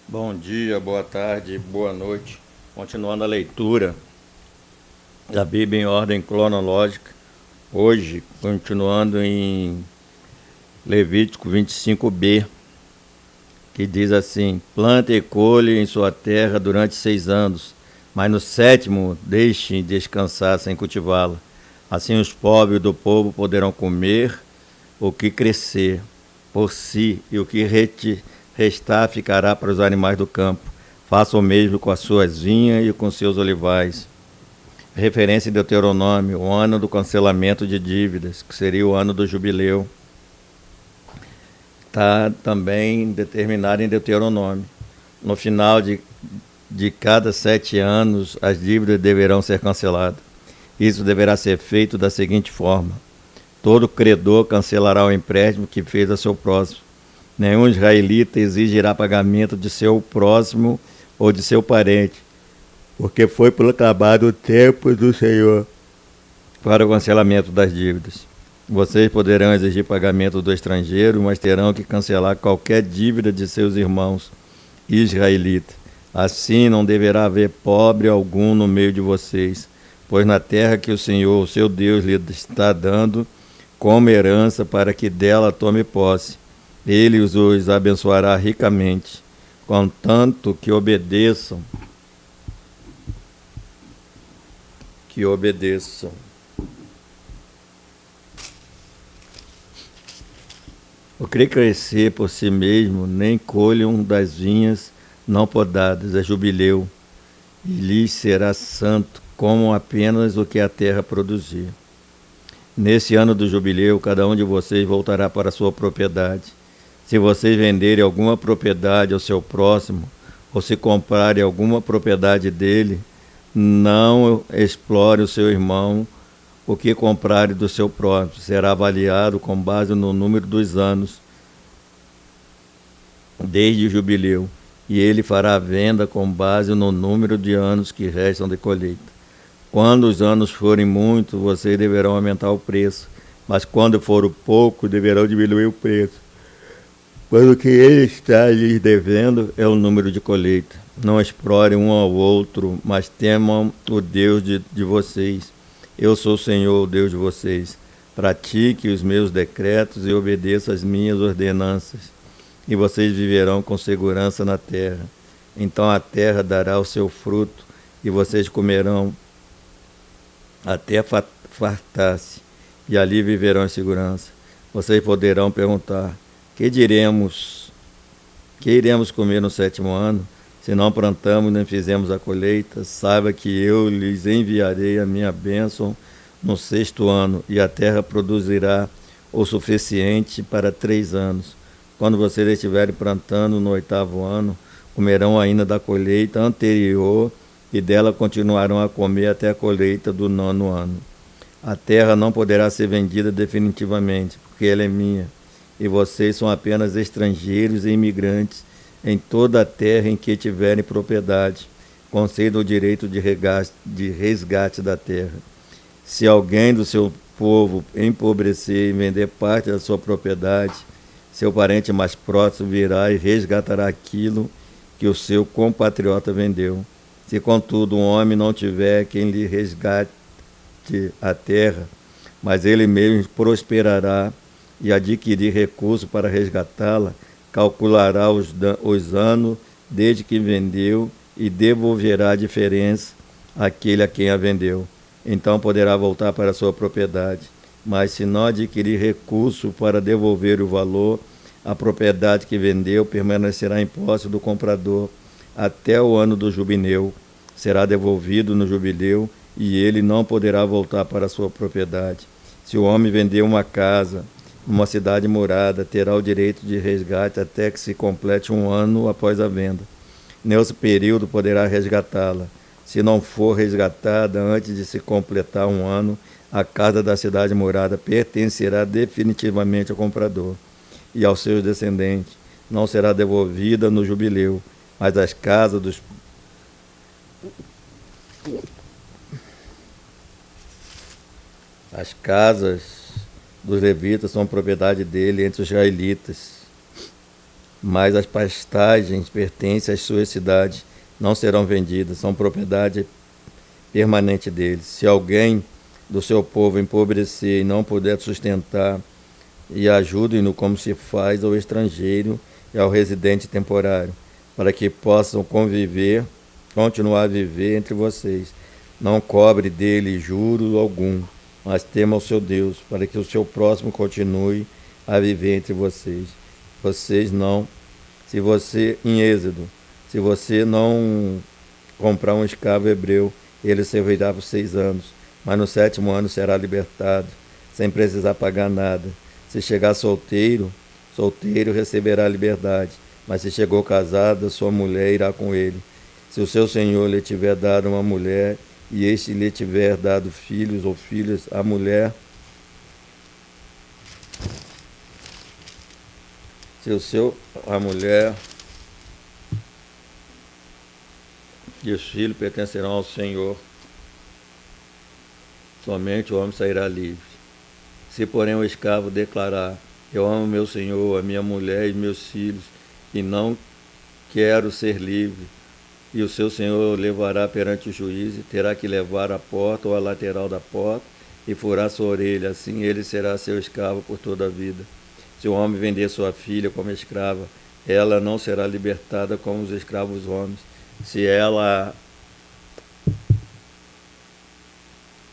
Bom dia, boa tarde, boa noite. Continuando a leitura da Bíblia em ordem cronológica. Hoje, continuando em Levítico 25b, que diz assim: planta e colhe em sua terra durante 6 anos, mas no sétimo deixe descansar sem cultivá-la. Assim os pobres do povo poderão comer o que crescer por si, e o que restar ficará para os animais do campo. Faça o mesmo com as suas vinhas e com seus olivais. Referência em Deuteronômio, o ano do cancelamento de dívidas, que seria o ano do jubileu. Está também determinado em Deuteronômio. No final de cada 7 anos, as dívidas deverão ser canceladas. Isso deverá ser feito da seguinte forma: todo credor cancelará o empréstimo que fez a seu próximo. Nenhum israelita exigirá pagamento de seu próximo ou de seu parente, porque foi proclamado o tempo do Senhor para o cancelamento das dívidas. Vocês poderão exigir pagamento do estrangeiro, mas terão que cancelar qualquer dívida de seus irmãos israelitas. Assim não deverá haver pobre algum no meio de vocês, pois na terra que o Senhor, o seu Deus, lhe está dando como herança para que dela tome posse, ele os abençoará ricamente, contanto que obedeçam. Que obedeçam. O que crescer por si mesmo, nem colham das vinhas não podadas, é jubileu, e lhes será santo, como apenas o que a terra produzir. Nesse ano do jubileu, cada um de vocês voltará para a sua propriedade. Se vocês venderem alguma propriedade ao seu próximo, ou se comprarem alguma propriedade dele, não explore o seu irmão. O que comprarem do seu próximo será avaliado com base no número dos anos desde o jubileu, e ele fará a venda com base no número de anos que restam de colheita. Quando os anos forem muitos, vocês deverão aumentar o preço, mas quando for pouco, deverão diminuir o preço. Pois o que ele está lhes devendo é o número de colheita. Não explorem um ao outro, mas temam o Deus de vocês. Eu sou o Senhor, o Deus de vocês. Pratique os meus decretos e obedeça as minhas ordenanças, e vocês viverão com segurança na terra. Então a terra dará o seu fruto, e vocês comerão até fartar-se, e ali viverão em segurança. Vocês poderão perguntar: que diremos? Que iremos comer no sétimo ano? Se não plantamos nem fizemos a colheita, saiba que eu lhes enviarei a minha bênção no sexto ano, e a terra produzirá o suficiente para 3 anos. Quando vocês estiverem plantando no oitavo ano, comerão ainda da colheita anterior, e dela continuarão a comer até a colheita do nono ano. A terra não poderá ser vendida definitivamente, porque ela é minha, e vocês são apenas estrangeiros e imigrantes em toda a terra em que tiverem propriedade. Conceda o direito de resgate da terra. Se alguém do seu povo empobrecer e vender parte da sua propriedade, seu parente mais próximo virá e resgatará aquilo que o seu compatriota vendeu. Se, contudo, um homem não tiver quem lhe resgate a terra, mas ele mesmo prosperará e adquirir recursos para resgatá-la, calculará os anos desde que vendeu e devolverá a diferença àquele a quem a vendeu. Então poderá voltar para a sua propriedade. Mas se não adquirir recurso para devolver o valor, a propriedade que vendeu permanecerá em posse do comprador até o ano do jubileu. Será devolvido no jubileu, e ele não poderá voltar para a sua propriedade. Se o homem vender uma casa numa cidade murada, terá o direito de resgate até que se complete 1 ano após a venda. Nesse período poderá resgatá-la. Se não for resgatada antes de se completar 1 ano, a casa da cidade murada pertencerá definitivamente ao comprador e aos seus descendentes. Não será devolvida no jubileu, mas as casas dos levitas são propriedade dele entre os israelitas. mas as pastagens pertencem às suas cidades, não serão vendidas, são propriedade permanente deles. Se alguém do seu povo empobrecer e não puder sustentar, e ajudem-no como se faz ao estrangeiro e ao residente temporário, para que possam continuar a viver entre vocês. Não cobre dele juros algum, mas tema o seu Deus, para que o seu próximo continue a viver entre vocês. Em Êxodo, se você não comprar um escravo hebreu, ele servirá por 6 anos, mas no 7º ano será libertado, sem precisar pagar nada. Se chegar solteiro receberá liberdade, mas se chegou casada, sua mulher irá com ele. Se o seu senhor lhe tiver dado uma mulher, e este lhe tiver dado filhos ou filhas, a mulher, e os filhos pertencerão ao Senhor, somente o homem sairá livre. Se, porém, o escravo declarar: eu amo meu senhor, a minha mulher e meus filhos, e não quero ser livre, e o seu senhor o levará perante o juiz, e terá que levar à porta ou à lateral da porta, e furar sua orelha, assim ele será seu escravo por toda a vida. Se o homem vender sua filha como escrava, ela não será libertada como os escravos homens. Se ela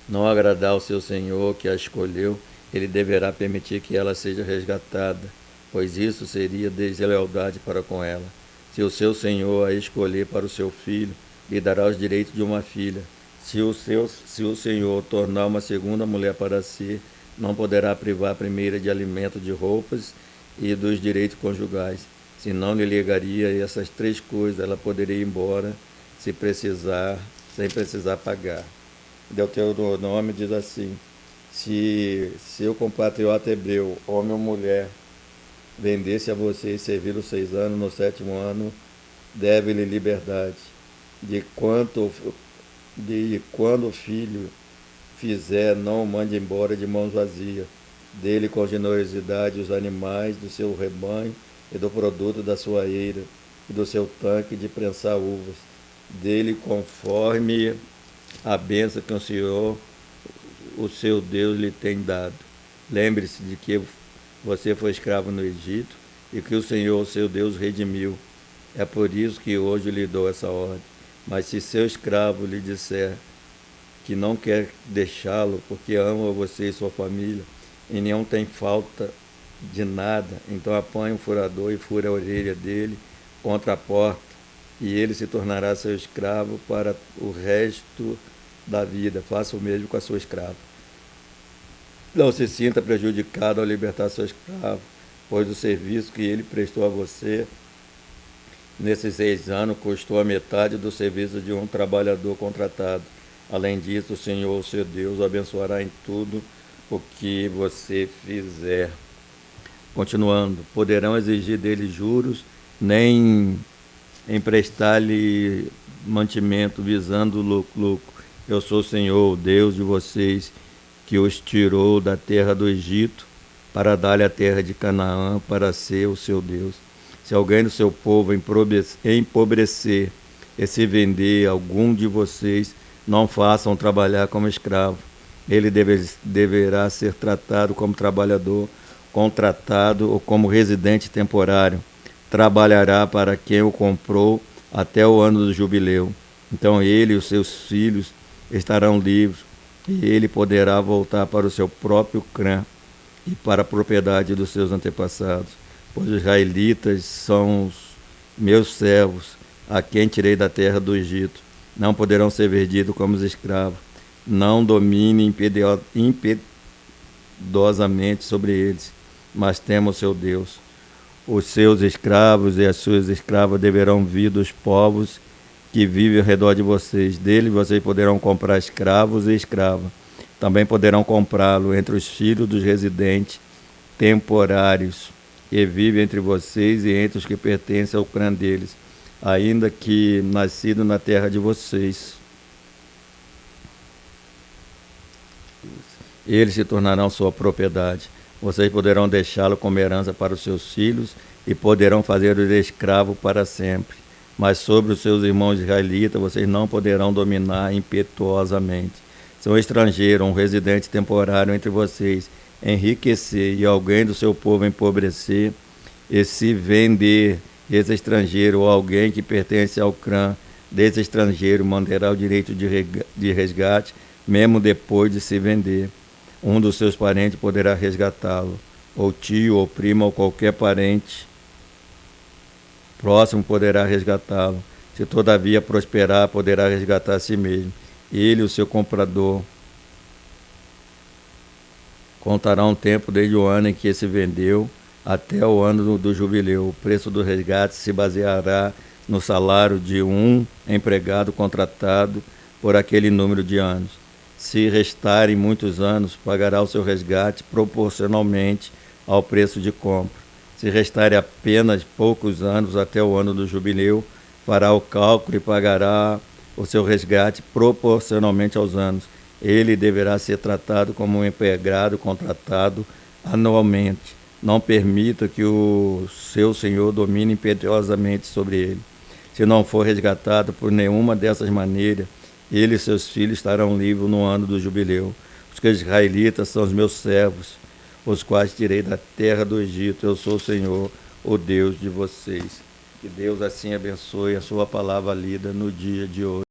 não agradar ao seu senhor que a escolheu, ele deverá permitir que ela seja resgatada, pois isso seria deslealdade para com ela. Se o seu senhor a escolher para o seu filho, lhe dará os direitos de uma filha. Se o senhor tornar uma segunda mulher para si, não poderá privar a primeira de alimento, de roupas e dos direitos conjugais. Se não lhe ligaria essas 3 coisas, ela poderia ir embora sem precisar pagar. Deuteronômio diz assim: se seu compatriota hebreu, homem ou mulher, vendesse a você e servir os 6 anos, no 7º ano, deve-lhe liberdade. Quando o filho fizer, não o mande embora de mãos vazias. Dele com generosidade os animais do seu rebanho e do produto da sua eira e do seu tanque de prensar uvas. Dele conforme a bênção que o Senhor, o seu Deus, lhe tem dado. Lembre-se de que você foi escravo no Egito e que o Senhor, o seu Deus, redimiu. É por isso que hoje lhe dou essa ordem. Mas se seu escravo lhe disser que não quer deixá-lo porque ama você e sua família e não tem falta de nada, então apanhe um furador e fure a orelha dele contra a porta, e ele se tornará seu escravo para o resto da vida. Faça o mesmo com a sua escrava. Não se sinta prejudicado ao libertar seu escravo, pois o serviço que ele prestou a você nesses 6 anos custou a metade do serviço de um trabalhador contratado. Além disso, o Senhor, o seu Deus, o abençoará em tudo o que você fizer. Continuando, poderão exigir dele juros, nem emprestar-lhe mantimento visando lucro. Eu sou o Senhor, o Deus de vocês, que os tirou da terra do Egito para dar-lhe a terra de Canaã para ser o seu Deus. Se alguém do seu povo empobrecer e se vender algum de vocês, não façam trabalhar como escravo. Ele deverá ser tratado como trabalhador, contratado ou como residente temporário. Trabalhará para quem o comprou até o ano do jubileu. Então ele e os seus filhos estarão livres, e ele poderá voltar para o seu próprio clã e para a propriedade dos seus antepassados, pois os israelitas são os meus servos, a quem tirei da terra do Egito. Não poderão ser vendidos como escravos. Não domine impiedosamente sobre eles, mas tema o seu Deus. Os seus escravos e as suas escravas deverão vir dos povos que vivem ao redor de vocês. Dele vocês poderão comprar escravos e escravas. Também poderão comprá-lo entre os filhos dos residentes temporários que vivem entre vocês e entre os que pertencem ao clã deles, ainda que nascido na terra de vocês. Eles se tornarão sua propriedade. vocês poderão deixá-lo como herança para os seus filhos e poderão fazer-os escravo para sempre. Mas sobre os seus irmãos israelitas vocês não poderão dominar impetuosamente. Se um estrangeiro, um residente temporário entre vocês, enriquecer e alguém do seu povo empobrecer, e se vender esse estrangeiro ou alguém que pertence ao clã desse estrangeiro manterá o direito de resgate, mesmo depois de se vender. Um dos seus parentes poderá resgatá-lo, ou tio, ou primo, ou qualquer parente próximo poderá resgatá-lo. Se todavia prosperar, poderá resgatar a si mesmo. Ele, o seu comprador, contará um tempo desde o ano em que se vendeu até o ano do jubileu. O preço do resgate se baseará no salário de um empregado contratado por aquele número de anos. Se restarem muitos anos, pagará o seu resgate proporcionalmente ao preço de compra. Se restarem apenas poucos anos até o ano do jubileu, fará o cálculo e pagará o seu resgate proporcionalmente aos anos. Ele deverá ser tratado como um empregado contratado anualmente. Não permita que o seu senhor domine impetuosamente sobre ele. Se não for resgatado por nenhuma dessas maneiras, ele e seus filhos estarão livres no ano do jubileu. Os israelitas são os meus servos, os quais tirei da terra do Egito. Eu sou o Senhor, o Deus de vocês. Que Deus assim abençoe a sua palavra lida no dia de hoje.